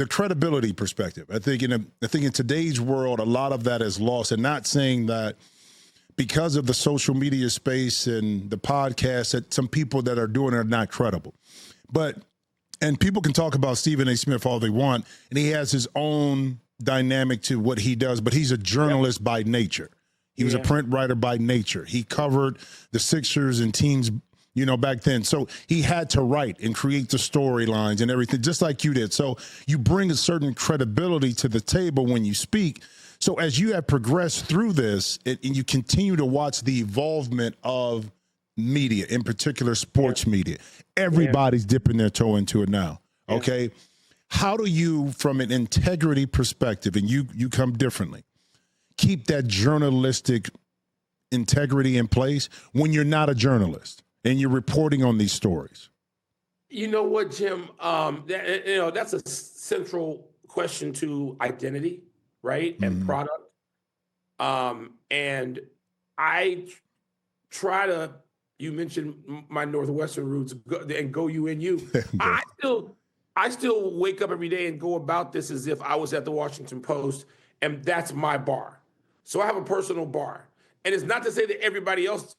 the credibility perspective. I think in today's world, a lot of that is lost. And not saying that because of the social media space and the podcast that some people that are doing it are not credible. And people can talk about Stephen A. Smith all they want, and he has his own dynamic to what he does, but he's a journalist by nature. He was a print writer by nature. He covered the Sixers and teams, back then. So he had to write and create the storylines and everything, just like you did. So you bring a certain credibility to the table when you speak. So as you have progressed through this, and you continue to watch the evolvement of media, in particular sports media, everybody's dipping their toe into it now. Okay. How do you, from an integrity perspective, and you come differently, keep that journalistic integrity in place when you're not a journalist and you're reporting on these stories? You know what, Jim? That's a central question to identity, right? And product. And I try to, you mentioned my Northwestern roots and go UNU. I still wake up every day and go about this as if I was at the Washington Post and that's my bar. So I have a personal bar. And it's not to say that everybody else,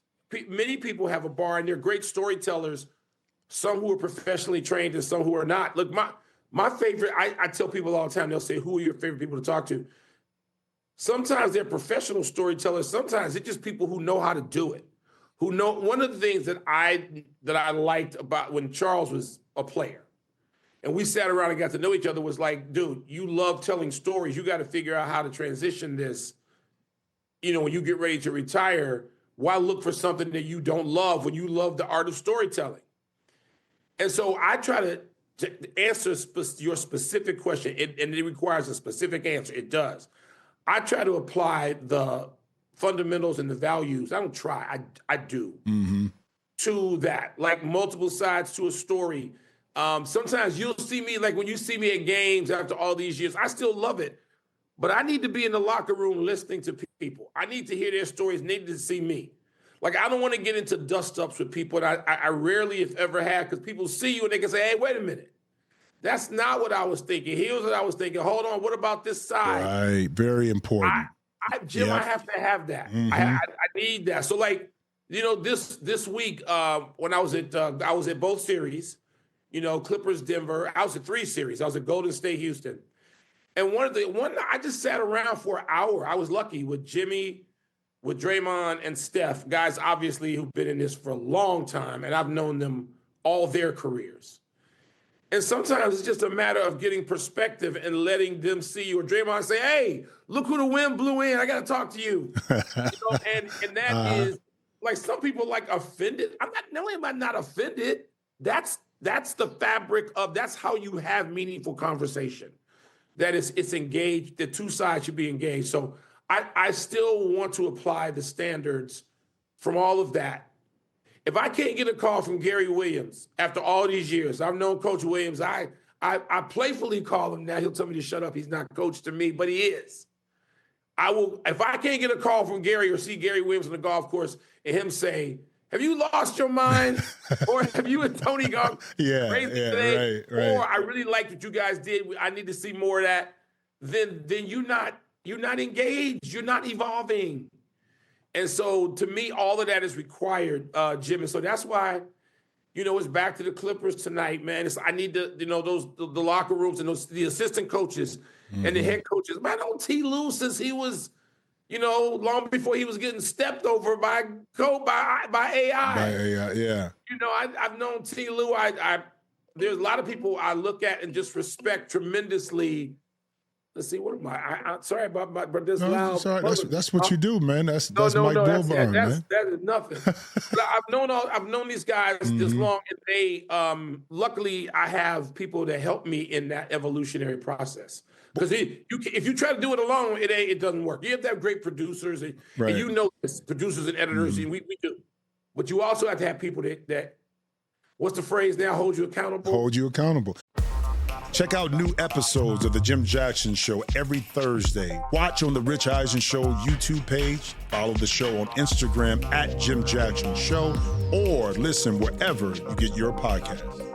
many people have a bar and they're great storytellers, some who are professionally trained and some who are not. Look, my favorite, I tell people all the time, they'll say, who are your favorite people to talk to? Sometimes they're professional storytellers. Sometimes it's just people who know how to do it. Who know, one of the things that I liked about when Charles was a player and we sat around and got to know each other was like, dude, you love telling stories. You got to figure out how to transition this. When you get ready to retire, why look for something that you don't love when you love the art of storytelling? And so I try to answer your specific question, and it requires a specific answer. It does. I try to apply the fundamentals and the values. I don't try, I do, to that, like multiple sides to a story. Sometimes you'll see me, like when you see me at games after all these years, I still love it. But I need to be in the locker room listening to people. I need to hear their stories, need to see me. Like, I don't want to get into dust-ups with people, and I rarely, if ever, have, because people see you and they can say, hey, wait a minute. That's not what I was thinking. Here's what I was thinking. Hold on, what about this side? Right, very important. Jim, I have to have that. I need that. So, like, this week when I was at both series, Clippers, Denver. I was at 3 series. I was at Golden State, Houston. And one I just sat around for an hour. I was lucky with Jimmy, with Draymond and Steph, guys obviously who've been in this for a long time, and I've known them all their careers. And sometimes it's just a matter of getting perspective and letting them see you. Or Draymond say, hey, look who the wind blew in. I got to talk to you. And that is, like, some people like offended. Not only am I not offended, that's the fabric of, that's how you have meaningful conversation. That it's engaged, the two sides should be engaged. So I still want to apply the standards from all of that. If I can't get a call from Gary Williams after all these years, I've known Coach Williams, I playfully call him now. He'll tell me to shut up. He's not coach to me, but he is. If I can't get a call from Gary or see Gary Williams on the golf course and him say, have you lost your mind? Or have you and Tony gone crazy today? Right. Or I really liked what you guys did. I need to see more of that. Then you're not engaged. You're not evolving. And so to me, all of that is required, Jim. And so that's why, it's back to the Clippers tonight, man. I need to, the locker rooms and the assistant coaches and the head coaches. Man, I know T. Lue since he was, long before he was getting stepped over by AI. By AI, yeah. I've known T. Lue. There's a lot of people I look at and just respect tremendously. Let's see, what am I? I'm sorry about my, but this loud. Sorry, that's what you do, man. That's Mike Wilbon, man. That is nothing. I've known these guys this long, and they luckily I have people that help me in that evolutionary process. Because if you try to do it alone, it doesn't work. You have to have great producers, and producers and editors, and we do. But you also have to have people that what's the phrase now? Hold you accountable. Hold you accountable. Check out new episodes of The Jim Jackson Show every Thursday. Watch on the Rich Eisen Show YouTube page. Follow the show on Instagram @Jim Jackson Show, or listen wherever you get your podcasts.